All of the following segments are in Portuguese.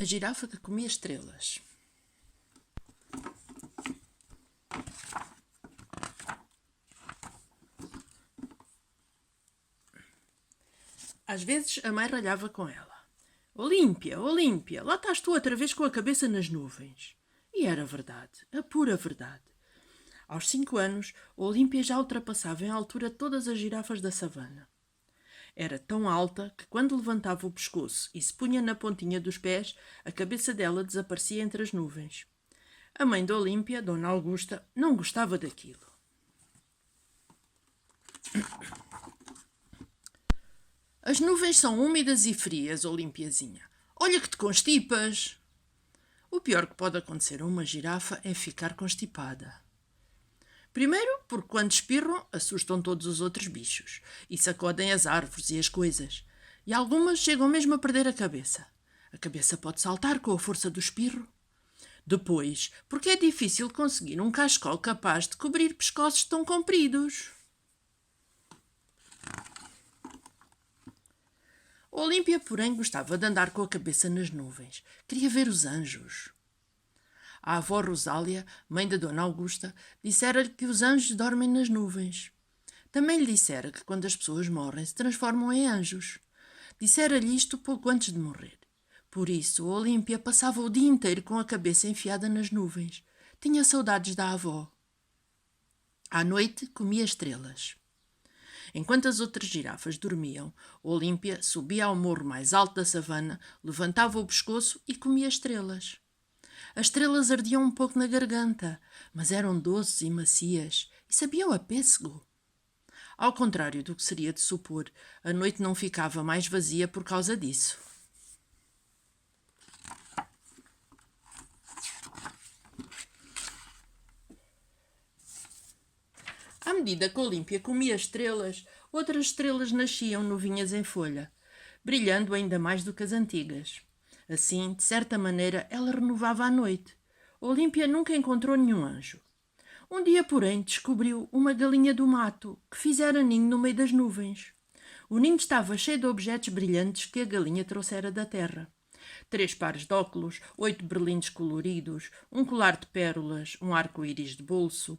A girafa que comia estrelas. Às vezes a mãe ralhava com ela. Olímpia, Olímpia, lá estás tu outra vez com a cabeça nas nuvens. E era verdade, a pura verdade. Aos 5 anos, Olímpia já ultrapassava em altura todas as girafas da savana. Era tão alta que, quando levantava o pescoço e se punha na pontinha dos pés, a cabeça dela desaparecia entre as nuvens. A mãe de Olímpia, Dona Augusta, não gostava daquilo. As nuvens são úmidas e frias, Olimpiazinha. Olha que te constipas! O pior que pode acontecer a uma girafa é ficar constipada. Primeiro, porque quando espirram, assustam todos os outros bichos e sacodem as árvores e as coisas. E algumas chegam mesmo a perder a cabeça. A cabeça pode saltar com a força do espirro. Depois, porque é difícil conseguir um cachecol capaz de cobrir pescoços tão compridos. Olímpia, porém, gostava de andar com a cabeça nas nuvens. Queria ver os anjos. A avó Rosália, mãe da Dona Augusta, dissera-lhe que os anjos dormem nas nuvens. Também lhe dissera que quando as pessoas morrem se transformam em anjos. Dissera-lhe isto pouco antes de morrer. Por isso, Olímpia passava o dia inteiro com a cabeça enfiada nas nuvens. Tinha saudades da avó. À noite, comia estrelas. Enquanto as outras girafas dormiam, Olímpia subia ao morro mais alto da savana, levantava o pescoço e comia estrelas. As estrelas ardiam um pouco na garganta, mas eram doces e macias e sabiam a pêssego. Ao contrário do que seria de supor, a noite não ficava mais vazia por causa disso. À medida que Olímpia comia estrelas, outras estrelas nasciam novinhas em folha, brilhando ainda mais do que as antigas. Assim, de certa maneira, ela renovava a noite. Olímpia nunca encontrou nenhum anjo. Um dia, porém, descobriu uma galinha do mato que fizera ninho no meio das nuvens. O ninho estava cheio de objetos brilhantes que a galinha trouxera da terra. 3 pares de óculos, 8 berlindes coloridos, um colar de pérolas, um arco-íris de bolso,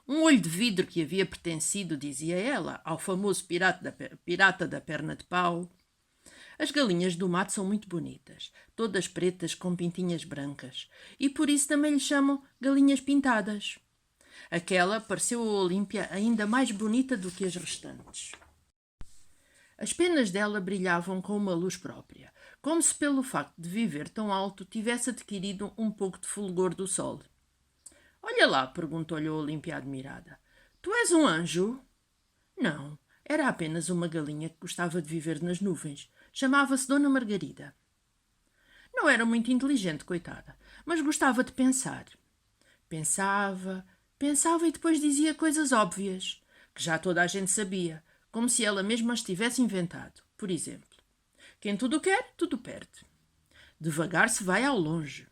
um olho de vidro que havia pertencido, dizia ela, ao famoso pirata da perna de pau. As galinhas do mato são muito bonitas, todas pretas com pintinhas brancas, e por isso também lhe chamam galinhas pintadas. Aquela pareceu a Olímpia ainda mais bonita do que as restantes. As penas dela brilhavam com uma luz própria, como se pelo facto de viver tão alto tivesse adquirido um pouco de fulgor do sol. Olha lá, perguntou-lhe a Olímpia admirada. Tu és um anjo? Não, era apenas uma galinha que gostava de viver nas nuvens. Chamava-se Dona Margarida. Não era muito inteligente, coitada, mas gostava de pensar. Pensava e depois dizia coisas óbvias, que já toda a gente sabia, como se ela mesma as tivesse inventado. Por exemplo, quem tudo quer, tudo perde. Devagar se vai ao longe.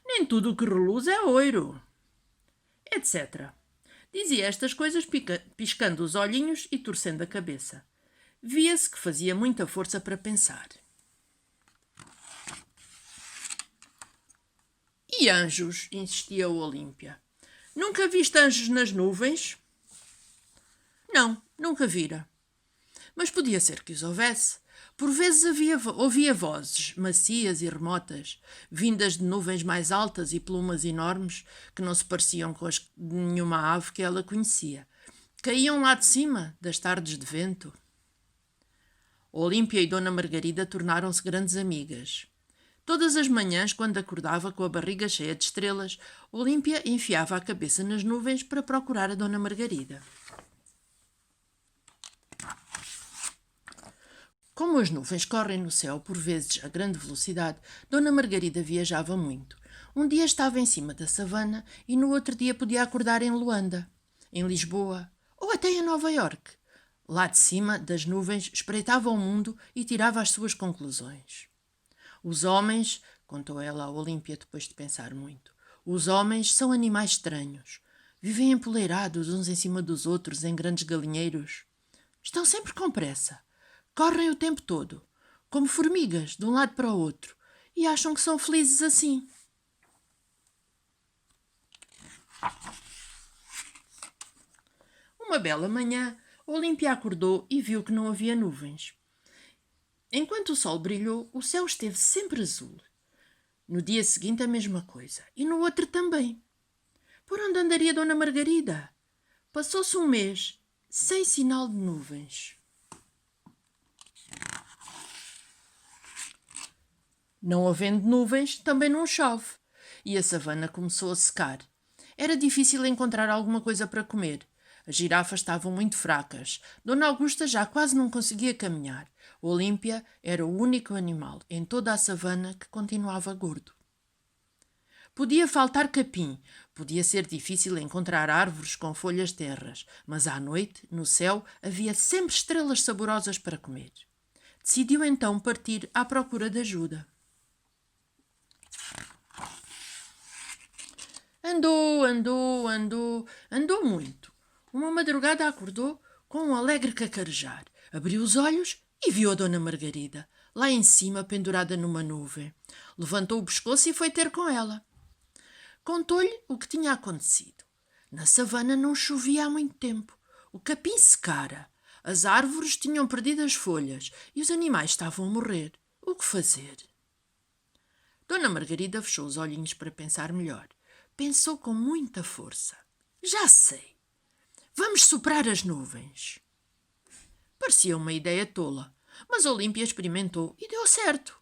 Nem tudo o que reluz é ouro. Etc. Dizia estas coisas piscando os olhinhos e torcendo a cabeça. Via-se que fazia muita força para pensar. E anjos? Insistia Olímpia. Nunca viste anjos nas nuvens? Não, nunca vira. Mas podia ser que os houvesse. Por vezes ouvia vozes macias e remotas, vindas de nuvens mais altas e plumas enormes, que não se pareciam com as de nenhuma ave que ela conhecia. Caíam lá de cima, das tardes de vento. Olímpia e Dona Margarida tornaram-se grandes amigas. Todas as manhãs, quando acordava com a barriga cheia de estrelas, Olímpia enfiava a cabeça nas nuvens para procurar a Dona Margarida. Como as nuvens correm no céu por vezes a grande velocidade, Dona Margarida viajava muito. Um dia estava em cima da savana e no outro dia podia acordar em Luanda, em Lisboa ou até em Nova Iorque. Lá de cima das nuvens espreitava o mundo e tirava as suas conclusões. Os homens, contou ela a Olímpia depois de pensar muito, os homens são animais estranhos. Vivem empoleirados uns em cima dos outros em grandes galinheiros. Estão sempre com pressa. Correm o tempo todo. como formigas, de um lado para o outro, e acham que são felizes assim. Uma bela manhã, Olímpia acordou e viu que não havia nuvens. Enquanto o sol brilhou, o céu esteve sempre azul. No dia seguinte a mesma coisa, e no outro também. Por onde andaria Dona Margarida? Passou-se um mês, sem sinal de nuvens. Não havendo nuvens, também não chove, e a savana começou a secar. Era difícil encontrar alguma coisa para comer. As girafas estavam muito fracas. Dona Augusta já quase não conseguia caminhar. Olímpia era o único animal em toda a savana que continuava gordo. Podia faltar capim, podia ser difícil encontrar árvores com folhas terras, mas à noite, no céu, havia sempre estrelas saborosas para comer. Decidiu então partir à procura de ajuda. Andou muito. Uma madrugada acordou com um alegre cacarejar. Abriu os olhos e viu a Dona Margarida, lá em cima, pendurada numa nuvem. Levantou o pescoço e foi ter com ela. Contou-lhe o que tinha acontecido. Na savana não chovia há muito tempo. O capim secara. As árvores tinham perdido as folhas e os animais estavam a morrer. O que fazer? Dona Margarida fechou os olhinhos para pensar melhor. Pensou com muita força. Já sei. Vamos soprar as nuvens. Parecia uma ideia tola, mas Olímpia experimentou e deu certo.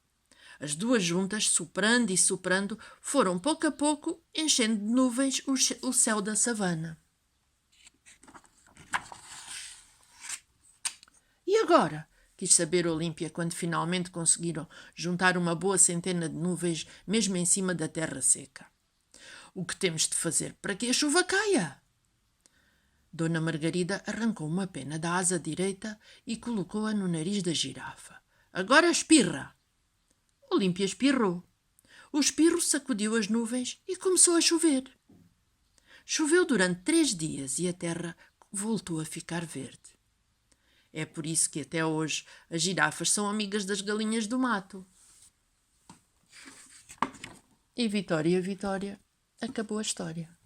As duas juntas, soprando e soprando, foram pouco a pouco enchendo de nuvens o céu da savana. E agora? Quis saber Olímpia quando finalmente conseguiram juntar uma boa centena de nuvens mesmo em cima da terra seca. O que temos de fazer para que a chuva caia? Dona Margarida arrancou uma pena da asa direita e colocou-a no nariz da girafa. Agora espirra! Olímpia espirrou. O espirro sacudiu as nuvens e começou a chover. Choveu durante 3 dias e a terra voltou a ficar verde. É por isso que até hoje as girafas são amigas das galinhas do mato. E Vitória, acabou a história.